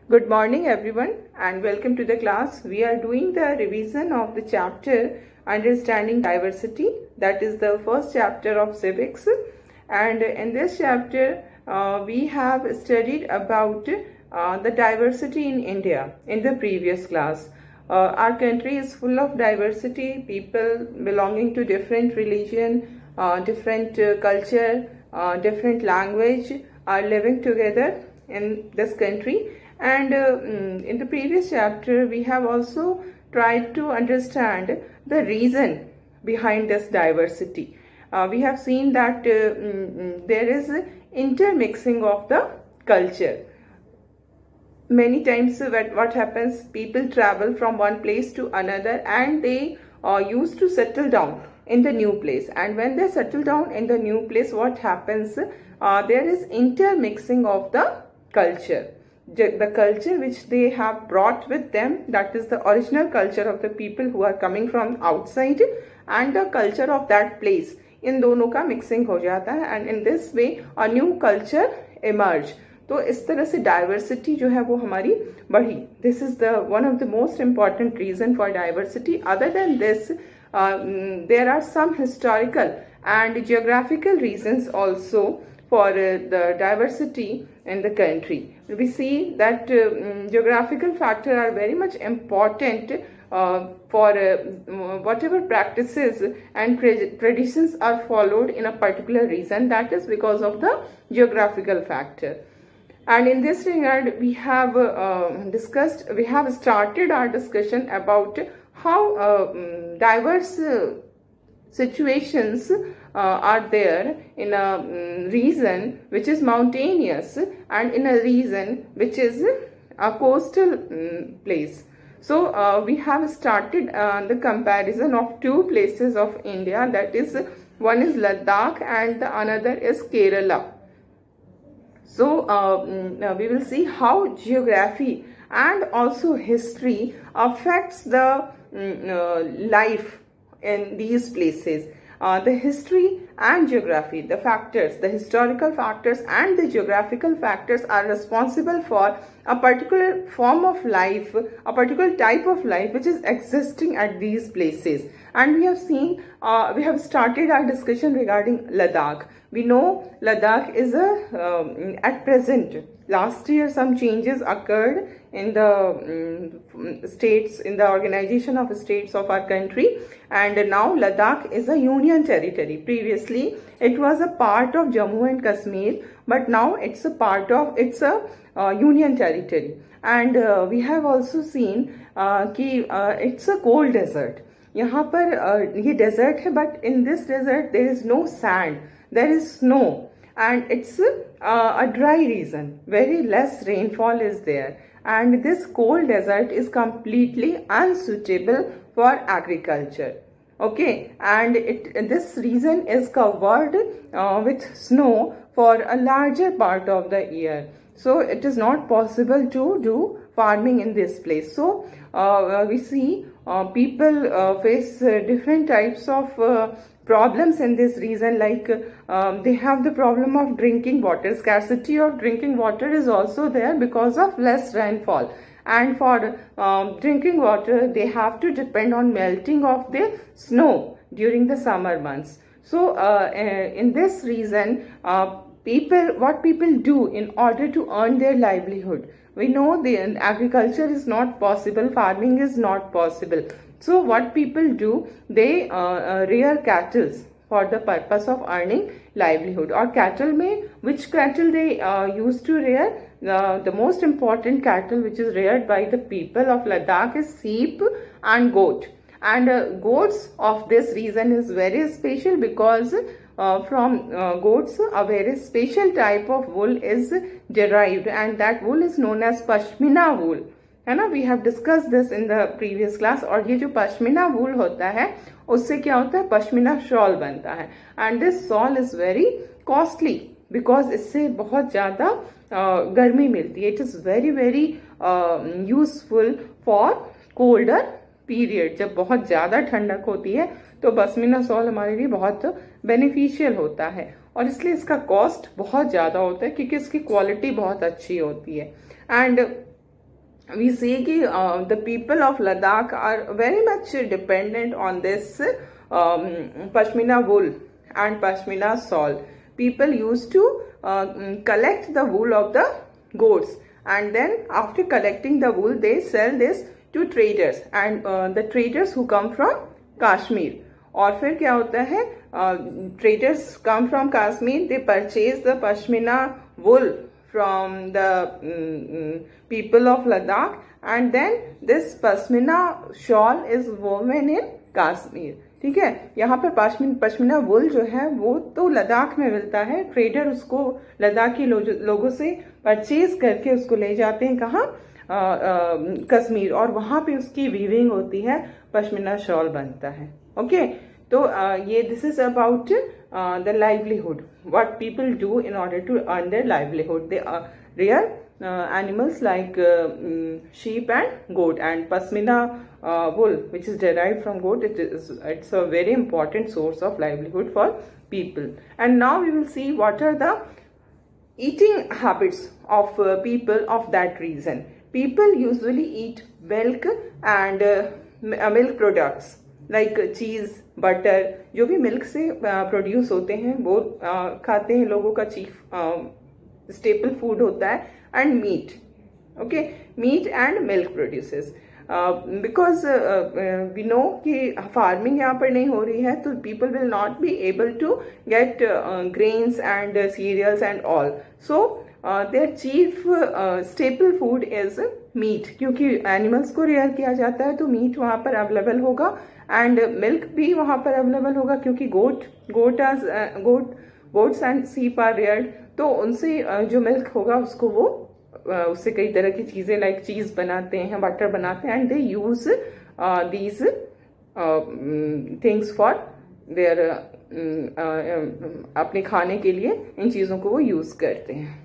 Good morning everyone and welcome to the class. We are doing the revision of the chapter Understanding Diversity. That is the first chapter of civics, and in this chapter we have studied about the diversity in India in the previous class. Our country is full of diversity, people belonging to different religion, different culture, different language are living together in this country. And in the previous chapter we have also tried to understand the reason behind this diversity. We have seen that there is intermixing of the culture. Many times what happens, people travel from one place to another and they used to settle down in the new place, and when they settle down in the new place, what happens, there is intermixing of the culture. The culture which they have brought with them, that is the original culture of the people who are coming from outside, and the culture of that place, इन दोनों का mixing हो जाता है, and in this way a new culture emerge. तो इस तरह से diversity जो है वो हमारी बढ़ी. This is the one of the most important reason for diversity. Other than this, there are some historical and geographical reasons also for the diversity in the country. We see that geographical factors are very much important for whatever practices and traditions are followed in a particular region. That is because of the geographical factor. And in this regard, we have started our discussion about how diverse situations are there in a region which is mountainous and in a region which is a coastal place. So we have started the comparison of two places of India, that is, one is Ladakh and the another is Kerala. So we will see how geography and also history affects the life in these places. The history and geography, the factors, the historical factors and the geographical factors are responsible for a particular form of life, a particular type of life which is existing at these places. And we have seen, we have started our discussion regarding Ladakh. We know Ladakh is at present, last year some changes occurred in the states, in the organization of states of our country, and now Ladakh is a union territory. Previously it was a part of Jammu and Kashmir, but now it's a part of, it's a union territory. And we have also seen it's a cold desert. यहाँ पर ये desert है, but in this desert there is no sand, there is snow, and it's a dry region, very less rainfall is there, and this cold desert is completely unsuitable for agriculture. Okay, and this region is covered with snow for a larger part of the year, so it is not possible to do farming in this place. So we see people face different types of problems in this region, like they have the problem of drinking water. Scarcity of drinking water is also there because of less rainfall, and for drinking water they have to depend on melting of the snow during the summer months. So in this region, what people do in order to earn their livelihood, we know the agriculture is not possible, farming is not possible. So what people do, they rear cattle for the purpose of earning livelihood. Or cattle में, which cattle they used to rear? The most important cattle which is reared by the people of Ladakh is sheep and goat. And goats of this region is very special because from goats a very special type of wool is derived, and that wool is known as Pashmina wool. है ना, we have discussed this in the previous class. और ये जो पश्मीना वूल होता है उससे क्या होता है, पश्मीना शॉल बनता है, and this shawl is very costly because इससे बहुत ज़्यादा गर्मी मिलती है. It is very useful for colder period. जब बहुत ज़्यादा ठंडक होती है तो पश्मीना शॉल हमारे लिए बहुत बेनिफिशियल होता है, और इसलिए इसका कॉस्ट बहुत ज़्यादा होता है क्योंकि इसकी क्वालिटी बहुत अच्छी होती है. एंड we see कि the people of Ladakh are very much dependent on this pashmina wool and pashmina shawl. People used to collect the wool of the goats, and then after collecting the wool they sell this to traders, and the traders who come from Kashmir. और फिर क्या होता है, traders come from Kashmir, they purchase the pashmina wool from the people of Ladakh, and then this pashmina shawl is woven in Kashmir. ठीक है, यहाँ पर पश्मीना वुल जो है वो तो लद्दाख में मिलता है, ट्रेडर उसको लद्दाखी लोगों से परचेज करके उसको ले जाते हैं कहाँ, कश्मीर, और वहां पे उसकी वीविंग होती है, पश्मीना शॉल बनता है. ओके, तो ये this is about the livelihood, what people do in order to earn their livelihood. They rear animals like sheep and goat, and pashmina wool, which is derived from goat, it's a very important source of livelihood for people. And now we will see what are the eating habits of people of that region. People usually eat milk and milk products like cheese, butter. जो भी milk से produce होते हैं वो खाते हैं, लोगों का चीफ staple food होता है, and meat. Okay, meat and milk produces. Because we know कि farming यहाँ पर नहीं हो रही है, तो people will not be able to get grains and cereals and all. So their chief staple food is meat, क्योंकि animals को rear किया जाता है तो meat वहाँ पर available होगा, and milk भी वहाँ पर available होगा, क्योंकि goats and sheep are reared. तो उनसे जो मिल्क होगा उसको वो उससे कई तरह की चीजें लाइक चीज बनाते हैं, बटर बनाते हैं, and they use these things for their अपने खाने के लिए इन चीजों को वो यूज करते हैं.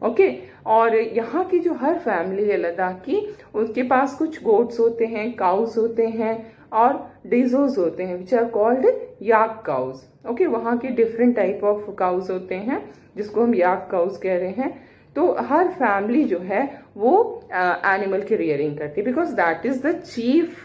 ओके, और यहाँ की जो हर फैमिली है लद्दाख की, उसके पास कुछ गोट्स होते हैं, काउस होते हैं और डिजोज होते हैं, which are called yak cows. Okay, वहाँ के डिफरेंट टाइप ऑफ काउस होते हैं जिसको हम याक काउस कह रहे हैं. तो हर फैमिली जो है वो एनिमल की रियरिंग करती है, because that is the chief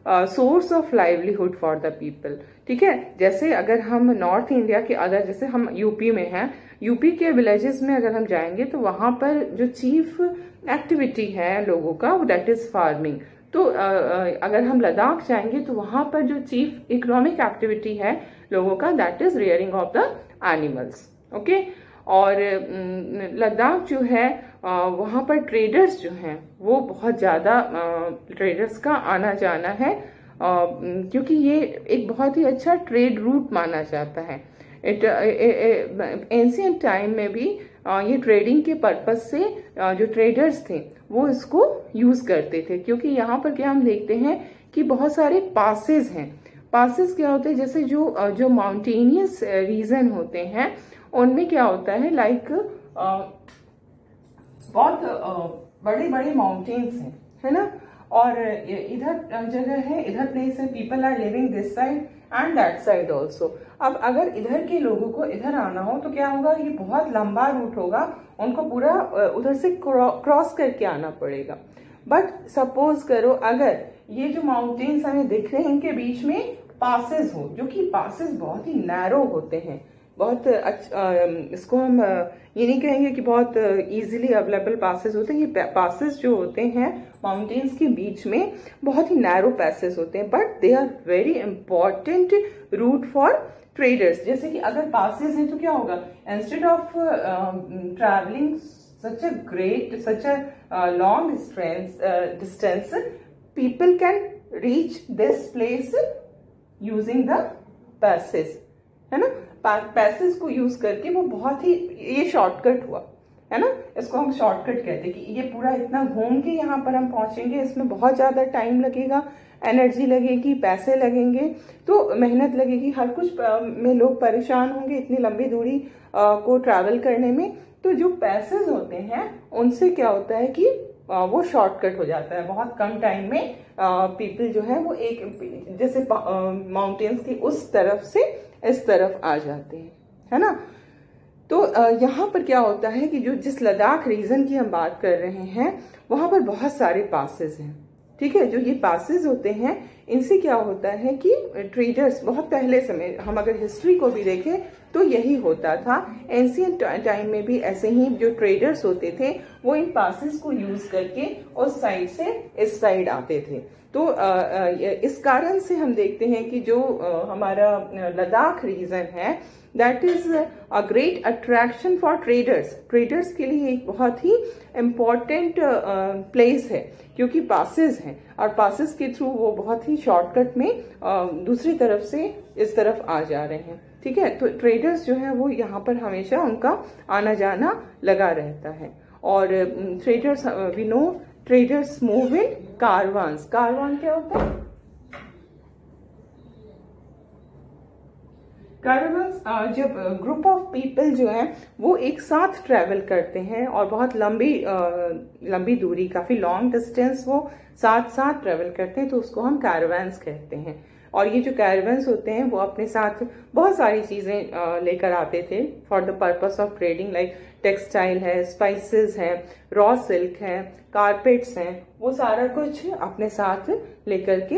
source of livelihood for the people. ठीक है, जैसे अगर हम नॉर्थ इंडिया के अदर, जैसे हम यूपी में हैं, यूपी के विलेजेस में अगर हम जाएंगे तो वहां पर जो चीफ एक्टिविटी है लोगों का वो दैट इज फार्मिंग. तो अगर हम लद्दाख जाएंगे तो वहां पर जो चीफ इकोनॉमिक एक्टिविटी है लोगों का that is rearing of the animals. Okay, और लद्दाख जो है वहां पर ट्रेडर्स जो हैं वो बहुत ज्यादा ट्रेडर्स का आना जाना है, क्योंकि ये एक बहुत ही अच्छा ट्रेड रूट माना जाता है. एंशिएंट टाइम में भी ये ट्रेडिंग के पर्पज से जो ट्रेडर्स थे वो इसको यूज करते थे, क्योंकि यहाँ पर क्या हम देखते हैं कि बहुत सारे पासेस हैं. पासेस क्या होते हैं, जैसे जो माउंटेनियस रीजन होते हैं उनमें क्या होता है, लाइक बहुत बड़े बड़े माउंटेन्स हैं, है ना, और इधर जगह है, इधर प्लेस है, people are living this side and that side also. अब अगर इधर के लोगों को इधर आना हो तो क्या होगा, ये बहुत लंबा रूट होगा, उनको पूरा उधर से क्रॉस करके आना पड़ेगा. बट सपोज करो अगर ये जो माउंटेन्स हमें दिख रहे हैं इनके बीच में पासेस हो, जो कि पासेस बहुत ही नैरो होते हैं, बहुत इसको हम ये नहीं कहेंगे कि बहुत इजीली अवेलेबल पासेस होते हैं. ये पासेस जो होते हैं माउंटेन्स के बीच में बहुत ही नैरो पैसेस होते हैं, but they are very important route for traders. जैसे कि अगर पासेस हैं तो क्या होगा, instead of travelling such a long distance, people can reach this place using the passes, है ना. पैसेज को यूज करके वो बहुत ही, ये शॉर्टकट हुआ, है ना, इसको हम शॉर्टकट कहते हैं कि ये पूरा इतना घूम के यहाँ पर हम पहुंचेंगे, इसमें बहुत ज्यादा टाइम लगेगा, एनर्जी लगेगी, पैसे लगेंगे, तो मेहनत लगेगी, हर कुछ में लोग परेशान होंगे इतनी लंबी दूरी को ट्रैवल करने में. तो जो पैसेज होते हैं उनसे क्या होता है कि वो शॉर्टकट हो जाता है, बहुत कम टाइम में पीपल जो है वो एक जैसे माउंटेन्स की उस तरफ से इस तरफ आ जाते हैं, है ना. तो यहाँ पर क्या होता है कि जो जिस लद्दाख रीजन की हम बात कर रहे हैं वहां पर बहुत सारे पासेस हैं, ठीक है। जो ये पासेस होते हैं इनसे क्या होता है कि ट्रेडर्स बहुत पहले समय, हम अगर हिस्ट्री को भी देखें तो यही होता था। एंशियंट टाइम में भी ऐसे ही जो ट्रेडर्स होते थे वो इन पासेस को यूज करके उस साइड से इस साइड आते थे। तो इस कारण से हम देखते हैं कि जो हमारा लद्दाख रीजन है that is a great attraction for traders. Traders के लिए एक बहुत ही इम्पॉर्टेंट प्लेस है क्योंकि पासेस हैं और पासेस के थ्रू वो बहुत ही शॉर्टकट में दूसरी तरफ से इस तरफ आ जा रहे हैं, ठीक है। तो ट्रेडर्स जो है वो यहाँ पर हमेशा उनका आना जाना लगा रहता है। और traders, we know traders move in caravans. Caravan क्या होता है? कारवान्स जब ग्रुप ऑफ पीपल जो है वो एक साथ ट्रेवल करते हैं और बहुत लंबी दूरी, काफी लॉन्ग डिस्टेंस वो साथ साथ ट्रेवल करते हैं, तो उसको हम कैरावान्स कहते हैं। और ये जो कैरावान्स होते हैं वो अपने साथ बहुत सारी चीजें लेकर आते थे for the purpose of trading, like textile है, स्पाइसेस है, रॉ सिल्क है, कारपेट्स हैं, वो सारा कुछ अपने साथ लेकर के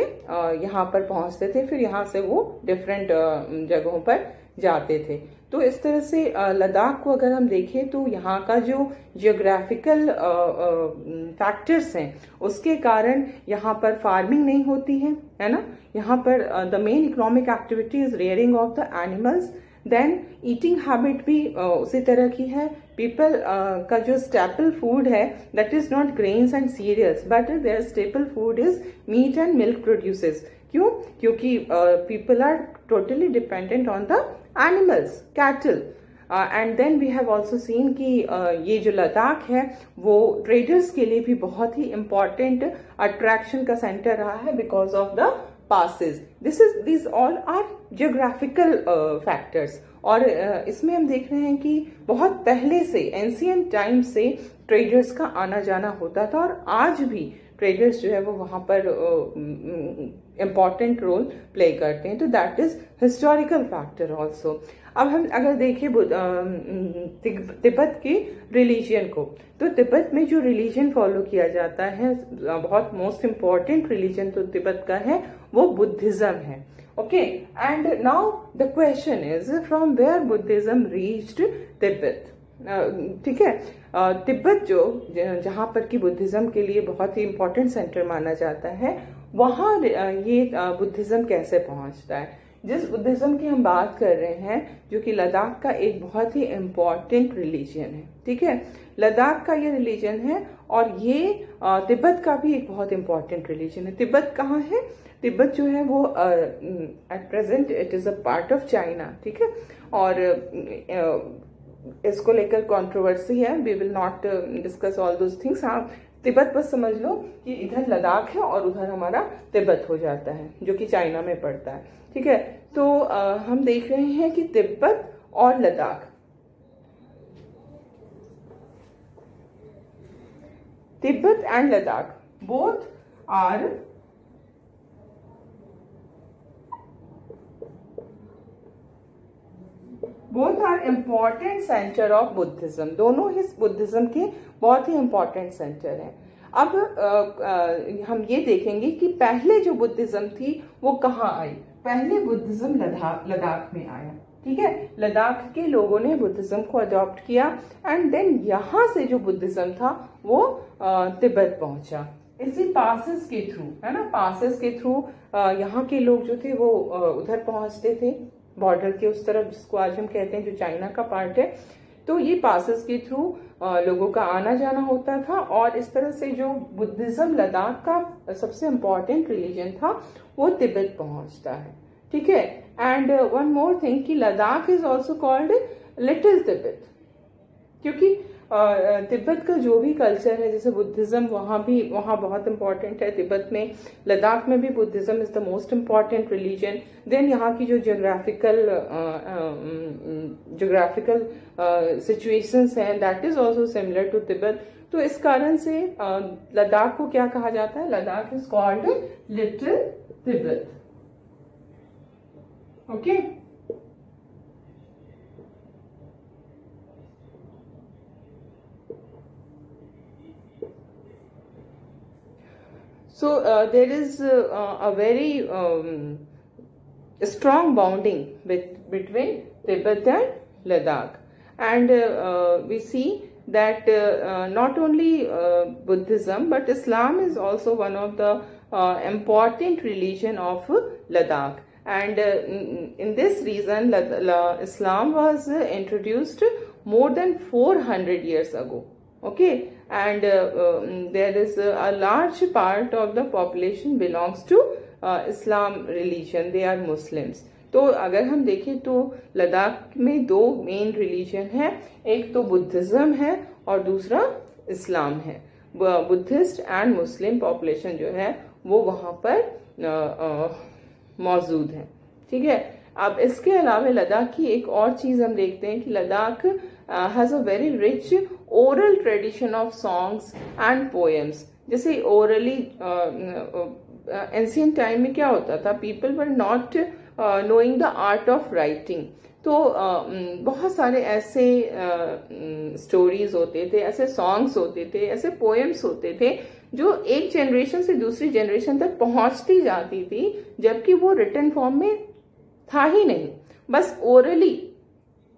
यहाँ पर पहुंचते थे। फिर यहाँ से वो डिफरेंट जगहों पर जाते थे। तो इस तरह से लद्दाख को अगर हम देखें तो यहाँ का जो जियोग्राफिकल फैक्टर्स हैं उसके कारण यहाँ पर फार्मिंग नहीं होती है ना। यहाँ पर the main economic activity is rearing of the animals. Then eating habit भी उसी तरह की है। पीपल का जो स्टेपल फूड है that is not grains and cereals but their staple food is meat and milk produces. क्यों? क्योंकि people are totally dependent on the animals, cattle. And then we have also seen कि ये जो लद्दाख है वो traders के लिए भी बहुत ही इम्पोर्टेंट अट्रैक्शन का सेंटर रहा है because of the passes. These all are geographical factors. और इसमें हम देख रहे हैं कि बहुत पहले से, एंशियंट टाइम से ट्रेडर्स का आना जाना होता था और आज भी ट्रेडर्स जो है वो वहां पर इम्पॉर्टेंट रोल प्ले करते हैं। तो that is historical factor also. अब हम अगर देखें तिब्बत के रिलीजन को, तो तिब्बत में जो रिलीजन फॉलो किया जाता है, बहुत मोस्ट इम्पॉर्टेंट रिलीजन तो तिब्बत का है वो बुद्धिज्म है। Okay, and now the question is from where Buddhism reached Tibet. ठीक है, तिब्बत जो जहां पर कि बुद्धिज्म के लिए बहुत ही इम्पोर्टेंट सेंटर माना जाता है, वहां ये बुद्धिज्म कैसे पहुंचता है। जिस बुद्धिज्म की हम बात कर रहे हैं जो कि लद्दाख का एक बहुत ही इम्पोर्टेंट रिलीजन है, ठीक है, लद्दाख का ये रिलीजन है और ये तिब्बत का भी एक बहुत इम्पोर्टेंट रिलीजन है। तिब्बत कहाँ है? तिब्बत जो है वो at present it is a part of China, ठीक है। और इसको लेकर कंट्रोवर्सी है, we will not discuss all those things. हाँ, तिब्बत बस समझ लो कि इधर लद्दाख है और उधर हमारा तिब्बत हो जाता है जो कि चाइना में पड़ता है, ठीक है। तो हम देख रहे हैं कि तिब्बत और Ladakh, Tibet and Ladakh both are important centre of Buddhism. दोनों ही बुद्धिज्म के बहुत ही इम्पोर्टेंट सेंटर हैं। अब हम ये देखेंगे कि पहले जो बुद्धिज्म थी वो कहाँ आई। पहले बुद्धिज्म लद्दाख में आया, ठीक है। लद्दाख के लोगों ने बुद्धिज्म को अडॉप्ट किया एंड देन यहाँ से जो बुद्धिज्म था वो तिब्बत पहुंचा इसी पासेस के थ्रू, है ना। पासेस के थ्रू यहाँ के लोग जो थे वो उधर पहुंचते थे, बॉर्डर के उस तरफ, जिसको आज हम कहते हैं जो चाइना का पार्ट है। तो ये पासेस के थ्रू लोगों का आना जाना होता था और इस तरह से जो बुद्धिज्म लद्दाख का सबसे इम्पोर्टेंट रिलीजन था वो तिब्बत पहुंचता है, ठीक है। एंड वन मोर थिंग कि Ladakh is also called little Tibet, क्योंकि तिब्बत का जो भी कल्चर है, जैसे बुद्धिज्म वहाँ बहुत इंपॉर्टेंट है तिब्बत में, लद्दाख में भी Buddhism is the most important religion. Then यहाँ की जो जियोग्राफिकल सिचुएशंस हैं that is also similar to Tibet. तो इस कारण से लद्दाख को क्या कहा जाता है? Ladakh is called little Tibet. Okay, So there is a very strong bonding between Tibet and Ladakh, and we see that not only Buddhism but Islam is also one of the important religion of Ladakh, and in this reason Islam was introduced more than 400 years ago. Okay, and there is a large part of the population belongs to Islam religion. They are Muslims. तो अगर हम देखें तो लद्दाख में दो main religion है, एक तो बुद्धिज्म है और दूसरा इस्लाम है. बुद्धिस्ट एंड मुस्लिम पॉपुलेशन जो है वो वहां पर मौजूद है. ठीक है. अब इसके अलावा लद्दाख की एक और चीज हम देखते हैं कि Ladakh has a very rich oral tradition of songs and poems. जैसे ओरली एंशिएंट टाइम में क्या होता था, people were not knowing the art of writing, तो बहुत सारे ऐसे स्टोरीज होते थे, ऐसे सॉन्ग्स होते थे, ऐसे पोएम्स होते थे जो एक जनरेशन से दूसरी जनरेशन तक पहुंचती जाती थी, जबकि वो रिटन फॉर्म में था ही नहीं, बस orally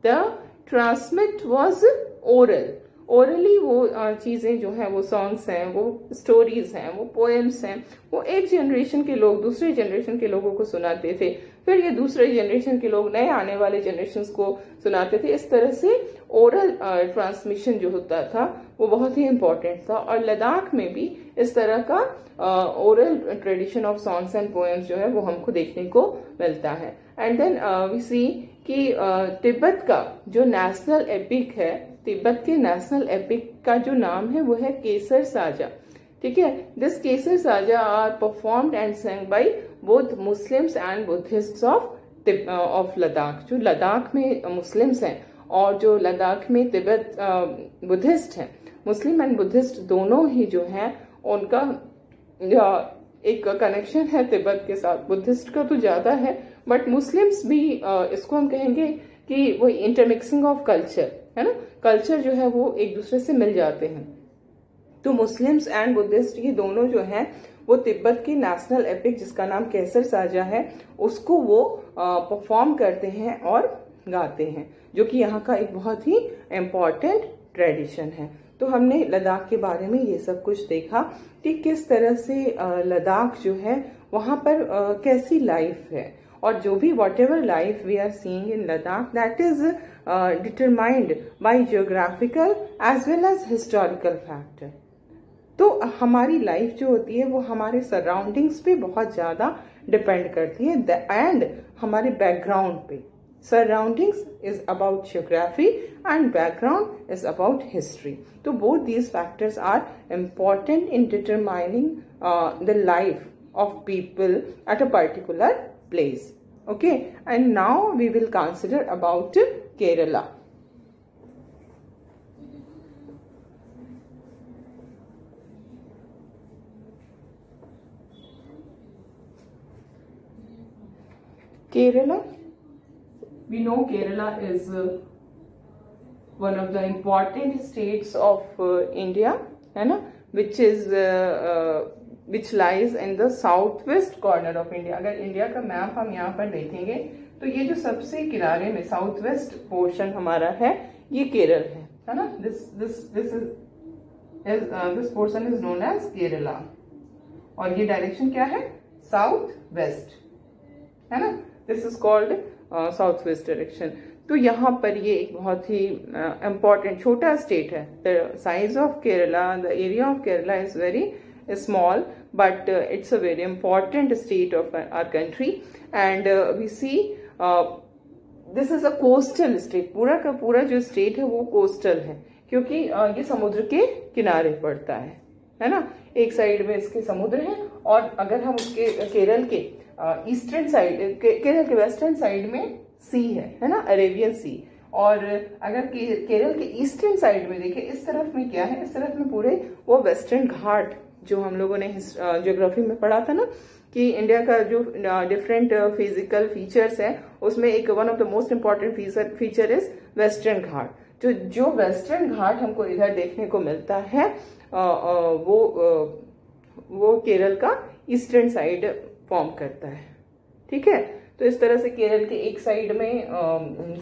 the transmit was oral. Orally वो चीजें जो है, वो सॉन्ग्स हैं, वो स्टोरीज हैं, वो पोएम्स हैं, वो एक जनरेशन के लोग दूसरे जनरेशन के लोगों को सुनाते थे, फिर ये दूसरे जनरेशन के लोग नए आने वाले जनरेशन को सुनाते थे. इस तरह से ओरल ट्रांसमिशन जो होता था वो बहुत ही इम्पोर्टेंट था, और लद्दाख में भी इस तरह का oral tradition of songs and poems जो है वो हमको देखने को मिलता है. एंड देन वी सी कि तिब्बत का जो नेशनल एपिक है, तिब्बत के नेशनल एपिक का जो नाम है वो है केसर साजा. ठीक है. This Kesar saga are performed and sang by both Muslims and Buddhists of Ladakh. जो लद्दाख में मुस्लिम्स हैं और जो लद्दाख में तिब्बत बुद्धिस्ट हैं, मुस्लिम एंड बुद्धिस्ट दोनों ही जो हैं उनका एक कनेक्शन है तिब्बत के साथ. बुद्धिस्ट का तो ज्यादा है, बट मुस्लिम्स भी इसको हम कहेंगे कि वो इंटरमिक्सिंग ऑफ कल्चर है ना, कल्चर जो है वो एक दूसरे से मिल जाते हैं. तो मुस्लिम्स एंड बुद्धिस्ट ये दोनों जो हैं वो तिब्बत की नेशनल एपिक जिसका नाम केसर साजा है उसको वो परफॉर्म करते हैं और गाते हैं, जो कि यहाँ का एक बहुत ही इम्पोर्टेंट ट्रेडिशन है. तो हमने लद्दाख के बारे में ये सब कुछ देखा कि किस तरह से लद्दाख जो है वहां पर कैसी लाइफ है, और जो भी whatever life we are seeing in Ladakh that is determined by geographical as well as historical factor. तो हमारी लाइफ जो होती है वो हमारे सराउंडिंग्स पे बहुत ज्यादा डिपेंड करती है एंड हमारे बैकग्राउंड पे. Surroundings is about geography and background is about history. So both these factors are important in determining the life of people at a particular place. Okay, and now we will consider about Kerala. Kerala. We know Kerala is one of the important states of India, है ना, which lies in the southwest corner of India. अगर India का map हम यहाँ पर देखेंगे तो ये जो सबसे किनारे में साउथ वेस्ट पोर्शन हमारा है ये केरल है ना. This portion is known as Kerala, और ये डायरेक्शन क्या है, साउथ वेस्ट है ना. This is called south west direction. तो यहाँ पर ये एक बहुत ही इम्पोर्टेंट छोटा स्टेट है. The size of Kerala, the area of Kerala is very small, but it's a very important state of our country. And we see this is a coastal state. पूरा का पूरा जो स्टेट है वो कोस्टल है, क्योंकि ये समुद्र के किनारे पड़ता है ना. एक साइड में इसके समुद्र है, और अगर हम उसके केरल के ईस्टर्न साइड, केरल के वेस्टर्न साइड में सी है ना, अरेबियन सी. और अगर केरल के ईस्टर्न साइड में देखें इस तरफ में क्या है, इस तरफ में पूरे वो वेस्टर्न घाट जो हम लोगों ने ज्योग्राफी में पढ़ा था ना, कि इंडिया का जो डिफरेंट फिजिकल फीचर्स है उसमें एक one of the most important feature is western Ghat. जो वेस्टर्न घाट हमको इधर देखने को मिलता है वो केरल का ईस्टर्न साइड फॉर्म करता है। ठीक है, तो इस तरह से केरल के एक साइड में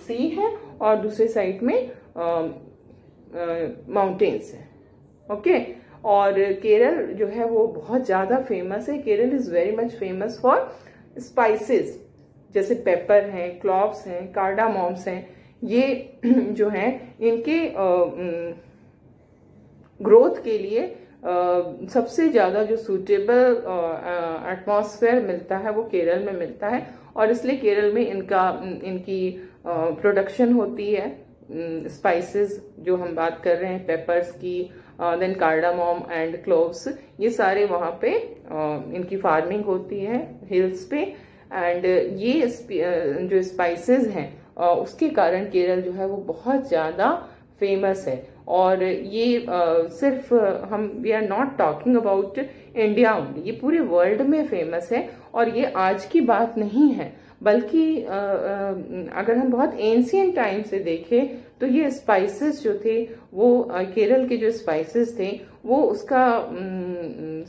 सी है और दूसरे साइड में माउंटेन्स है। ओके, और केरल जो है वो बहुत ज़्यादा फेमस है। Kerala is very much famous for spices, जैसे पेपर हैं, क्लॉव्स हैं, कार्डामॉम्स हैं। ये जो हैं इनके ग्रोथ के लिए सबसे ज़्यादा जो सूटेबल एटमॉस्फेयर मिलता है वो केरल में मिलता है, और इसलिए केरल में इनकी प्रोडक्शन होती है। स्पाइसेस जो हम बात कर रहे हैं, पेपर्स की, देन कार्डामॉम एंड क्लोव्स, ये सारे वहाँ पे इनकी फार्मिंग होती है हिल्स पे। एंड ये जो स्पाइसेस हैं उसके कारण केरल जो है वो बहुत ज़्यादा फेमस है। और ये सिर्फ we are not talking about India only, ये पूरे वर्ल्ड में फेमस है। और ये आज की बात नहीं है, बल्कि अगर हम बहुत एंशियंट टाइम से देखें तो ये स्पाइसेस जो थे वो केरल के जो स्पाइसेस थे वो उसका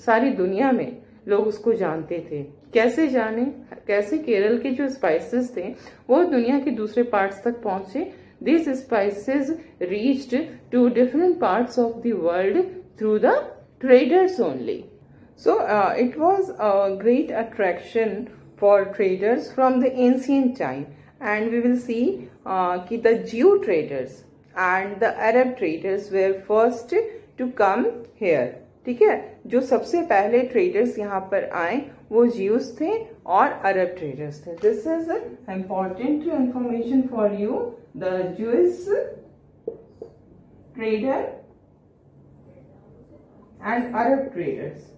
सारी दुनिया में लोग उसको जानते थे। कैसे जाने, कैसे केरल के जो स्पाइसेस थे वो दुनिया के दूसरे पार्ट्स तक पहुंचे। These spices reached to different parts of the world through the traders only. So it was a great attraction for traders from the ancient time, and we will see that the Jew traders and the Arab traders were first to come here. ठीक है, जो सबसे पहले traders यहाँ पर आए वो juice थे और अरब ट्रेडर्स थे। This is important information for you. The juice trader and Arab traders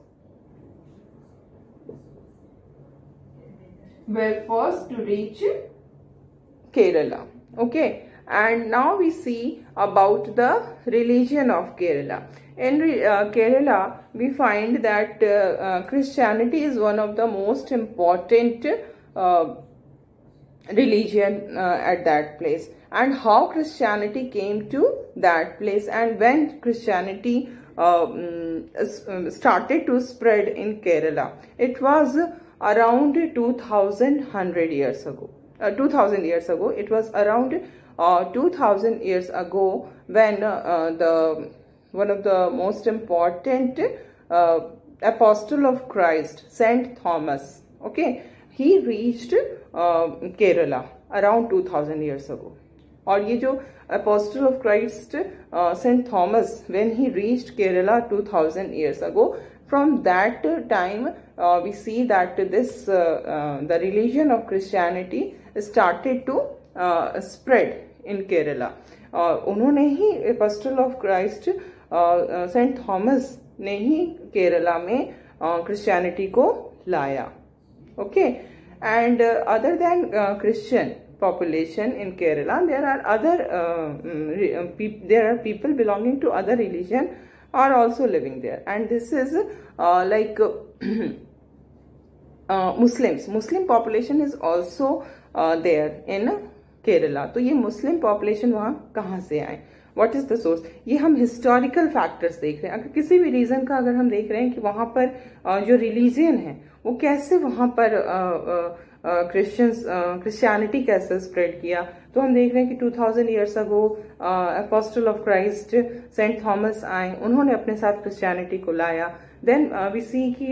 were first to reach Kerala. Okay, and now we see about the religion of Kerala. In Kerala, we find that Christianity is one of the most important religion at that place. And how Christianity came to that place, and when Christianity started to spread in Kerala, it was around 2000 years ago. 2000 years ago, it was around 2000 years ago when one of the most important apostle of Christ, Saint Thomas, okay, he reached Kerala around 2000 years ago. और ये जो apostle of Christ, Saint Thomas, when he reached Kerala 2000 years ago, from that time we see that this the religion of Christianity started to spread in Kerala. उन्होंने ही apostle of Christ Saint Thomas ने ही केरला में Christianity को लाया। Okay, and other than Christian population in Kerala, there are people belonging to other religion are also living there, and this is like Muslim population is also there in Kerala. तो ये Muslim population वहाँ कहाँ से आए, what is the source? ये हम historical factors देख रहे हैं। अगर किसी भी रीजन का अगर हम देख रहे हैं कि वहाँ पर जो रिलीजन है वो कैसे वहाँ पर क्रिश्चियनिटी कैसे स्प्रेड किया, तो हम देख रहे हैं कि 2000 years ago apostle of Christ Saint Thomas आए, उन्होंने अपने साथ क्रिश्चियनिटी को लाया। देन वी सी कि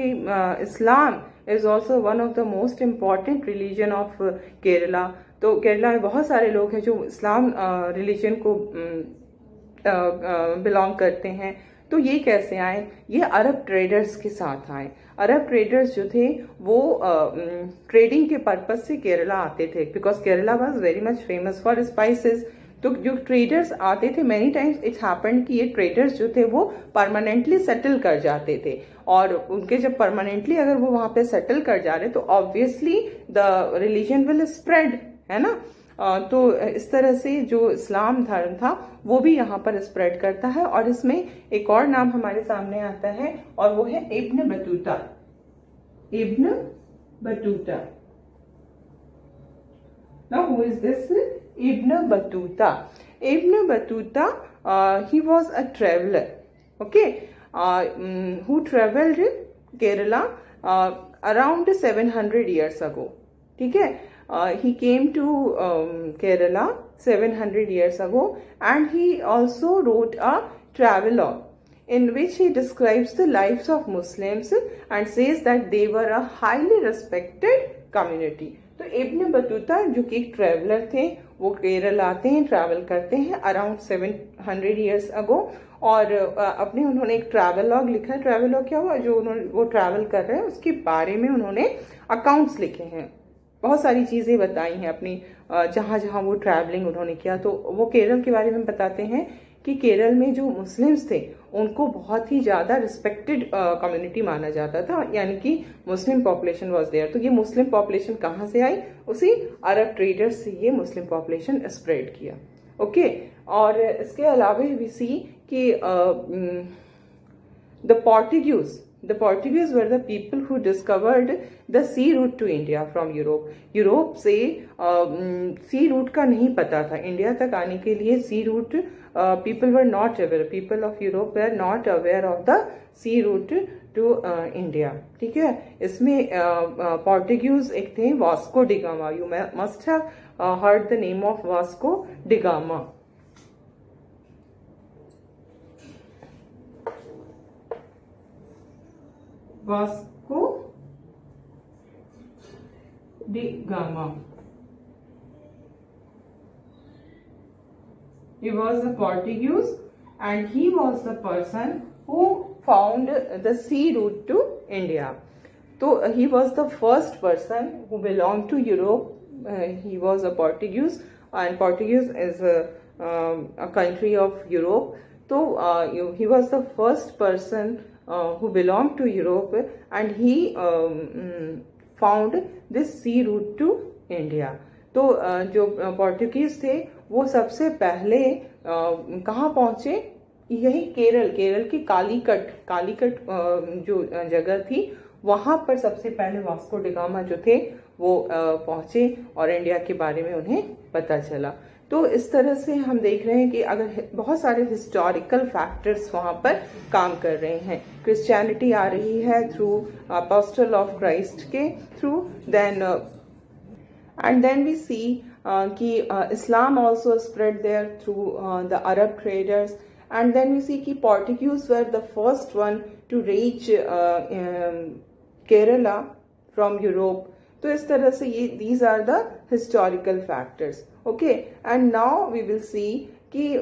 Islam is also one of the most important religion of Kerala. तो केरला में बहुत सारे लोग हैं जो इस्लाम रिलीजन को बिलोंग करते हैं। तो ये कैसे आए? ये अरब ट्रेडर्स के साथ आए। अरब ट्रेडर्स जो थे वो ट्रेडिंग के पर्पज से केरला आते थे, because Kerala was very much famous for spices. तो जो ट्रेडर्स आते थे, मेनी टाइम्स इट हैपेंड कि ये ट्रेडर्स जो थे वो परमानेंटली सेटल कर जाते थे, और उनके जब परमानेंटली अगर वो वहां पे सेटल कर जा रहे तो obviously the religion will spread, है ना। तो इस तरह से जो इस्लाम धर्म था वो भी यहाँ पर स्प्रेड करता है। और इसमें एक और नाम हमारे सामने आता है और वो है Ibn Battuta. Ibn Battuta. Now who is this? Ibn Battuta. Ibn Battuta, he was a traveler, okay, who traveled Kerala around 700 years ago. ठीक है, he came to Kerala 700 years ago, and he also wrote a travelogue in which he describes the lives of Muslims and says that they were a highly respected community. तो Ibn Battuta जो कि एक traveller थे, वो केरल आते हैं, travel करते हैं अराउंड 700 years ago, और अपने उन्होंने एक ट्रैवलॉग लिखा है. ट्रैवलॉग क्या हुआ, जो वो ट्रैवल कर रहे हैं उसके बारे में उन्होंने अकाउंट्स लिखे हैं, बहुत सारी चीजें बताई हैं अपनी जहां जहां वो ट्रैवलिंग उन्होंने किया. तो वो केरल के बारे में बताते हैं कि केरल में जो मुस्लिम्स थे उनको बहुत ही ज्यादा रिस्पेक्टेड कम्युनिटी माना जाता था, यानी कि मुस्लिम पॉपुलेशन वाज देयर. तो ये मुस्लिम पॉपुलेशन कहाँ से आई, उसी अरब ट्रेडर्स से ये मुस्लिम पॉपुलेशन स्प्रेड किया. ओके, और इसके अलावा भी सी कि the Portuguese were the people who discovered the sea route to India from Europe. Europe से सी रूट का नहीं पता था, इंडिया तक आने के लिए सी root people were not aware, people of Europe were not aware of the sea route to India. ठीक है, इसमें पोर्टुगीज एक थे Vasco da Gama. You must have heard the name of Vasco da Gama. Vasco da Gama. He was a Portuguese, and he was the person who found the sea route to India. So he was the first person who belonged to Europe. He was a Portuguese, and Portuguese is a country of Europe. So he was the first person who belonged to Europe, and he found this sea route to India. तो जो Portuguese थे वो सबसे पहले कहाँ पहुंचे, यही केरल की कालीकट जो जगह थी वहां पर सबसे पहले वास्को डी गामा जो थे वो पहुंचे और इंडिया के बारे में उन्हें पता चला. तो इस तरह से हम देख रहे हैं कि अगर बहुत सारे हिस्टोरिकल फैक्टर्स वहां पर काम कर रहे हैं. क्रिश्चियनिटी आ रही है थ्रू अपोस्टल ऑफ क्राइस्ट के थ्रू, then we see कि Islam also spread there through the Arab traders, and then we see कि Portuguese were the first one to reach Kerala from Europe. तो इस तरह से ये these are the historical factors. Okay, and now we will see कि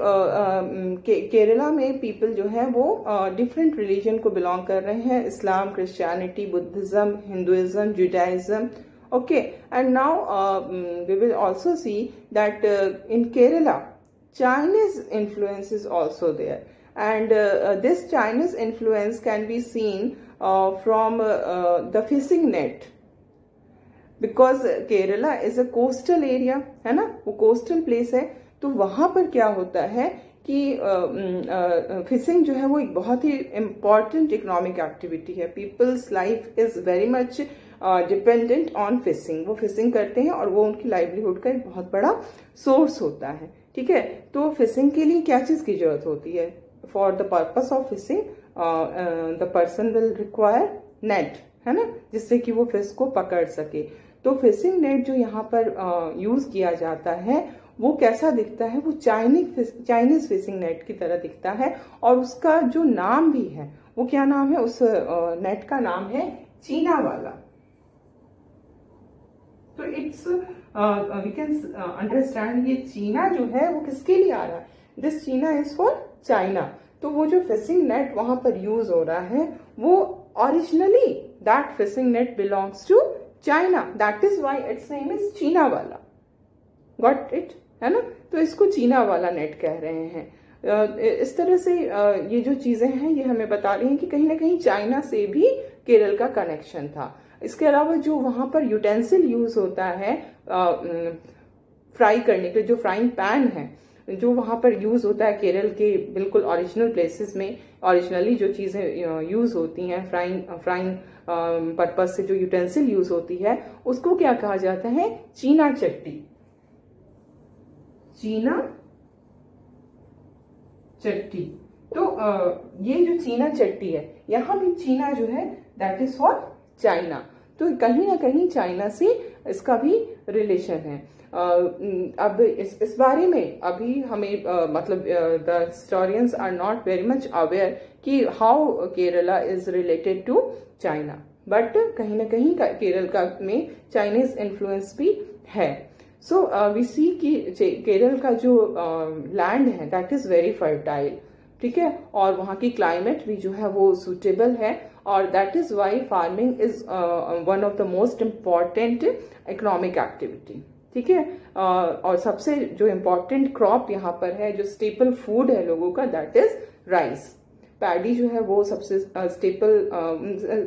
केरला में people जो है वो डिफरेंट रिलीजन को बिलोंग कर रहे हैं, Islam, Christianity, Buddhism, Hinduism, Judaism. Okay, and now we will also see that in Kerala, Chinese influence is also there, and this Chinese influence can be seen from the fishing net, because Kerala is a coastal area, है ना, वो coastal place है. तो वहां पर क्या होता है कि फिशिंग जो है वो एक बहुत ही इम्पॉर्टेंट इकोनॉमिक एक्टिविटी है. People's life is very much dependent on fishing. वो फिशिंग करते हैं और वो उनकी लाइवलीहुड का एक बहुत बड़ा सोर्स होता है. ठीक है, तो फिशिंग के लिए क्या चीज की जरूरत होती है? For the purpose of fishing the person will require net, है ना, जिससे कि वो फिश को पकड़ सके. तो फिशिंग नेट जो यहाँ पर यूज किया जाता है वो कैसा दिखता है? वो चाइनीज फिशिंग नेट की तरह दिखता है, और उसका जो नाम भी है वो क्या नाम है? उस नेट का नाम है चीना वाला. तो इट्स वी कैन अंडरस्टैंड ये चीना जो है वो किसके लिए आ रहा है? दिस चीना इज फॉर चाइना. तो वो जो फिशिंग नेट वहां पर यूज हो रहा है वो originally that fishing net belongs to China. That is why it's name is चीना वाला. गॉट इट, है ना? तो इसको चीना वाला नेट कह रहे हैं. इस तरह से ये जो चीजें हैं ये हमें बता रही हैं कि कहीं ना कहीं चाइना से भी केरल का कनेक्शन था. इसके अलावा जो वहां पर यूटेंसिल यूज होता है फ्राई करने के लिए, जो फ्राइंग पैन है जो वहां पर यूज होता है केरल के बिल्कुल ओरिजिनल प्लेसेस में, ओरिजिनली जो चीजें यूज होती हैं फ्राइंग पर्पज से जो यूटेंसिल यूज होती है उसको क्या कहा जाता है? चीना चट्टी. चीना चट्टी. तो ये जो चीना चट्टी है, यहाँ भी चीना जो है दैट इज फॉर चाइना। तो कहीं ना कहीं चाइना से इसका भी रिलेशन है। अब इस बारे में अभी हमें मतलब the historians are not very much aware कि how Kerala is related to China, but कहीं ना कहीं केरल का में चाइनीज इन्फ्लुएंस भी है। सो वी सी कि केरल का जो लैंड है दैट इज वेरी फर्टाइल, ठीक है, और वहाँ की क्लाइमेट भी जो है वो सुटेबल है, और that is why farming is one of the most important economic activity, ठीक है। और सबसे जो इम्पोर्टेंट क्रॉप यहाँ पर है, जो स्टेपल फूड है लोगों का, दैट इज राइस। पैडी जो है वो सबसे स्टेपल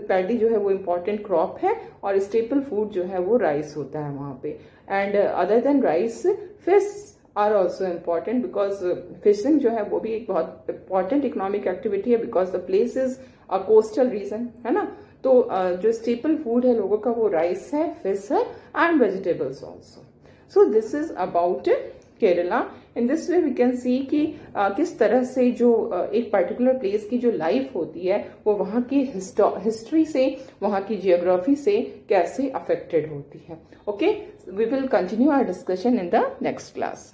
पैडी जो है वो इम्पोर्टेंट क्रॉप है, और स्टेपल फूड जो है वो राइस होता है वहाँ पे। And other than rice, fish are also important, because fishing जो है वो भी एक बहुत इम्पॉर्टेंट इकोनॉमिक एक्टिविटी है, because the place is a coastal region, है ना। तो जो स्टेपल फूड है लोगों का वो राइस है, फिश है, and vegetables also. So this is about Kerala. In this way we can see कि किस तरह से जो एक पर्टिकुलर प्लेस की जो लाइफ होती है वो वहाँ की हिस्ट्री से, वहाँ की जियोग्राफी से कैसे अफेक्टेड होती है। Okay, we will continue our discussion in the next class.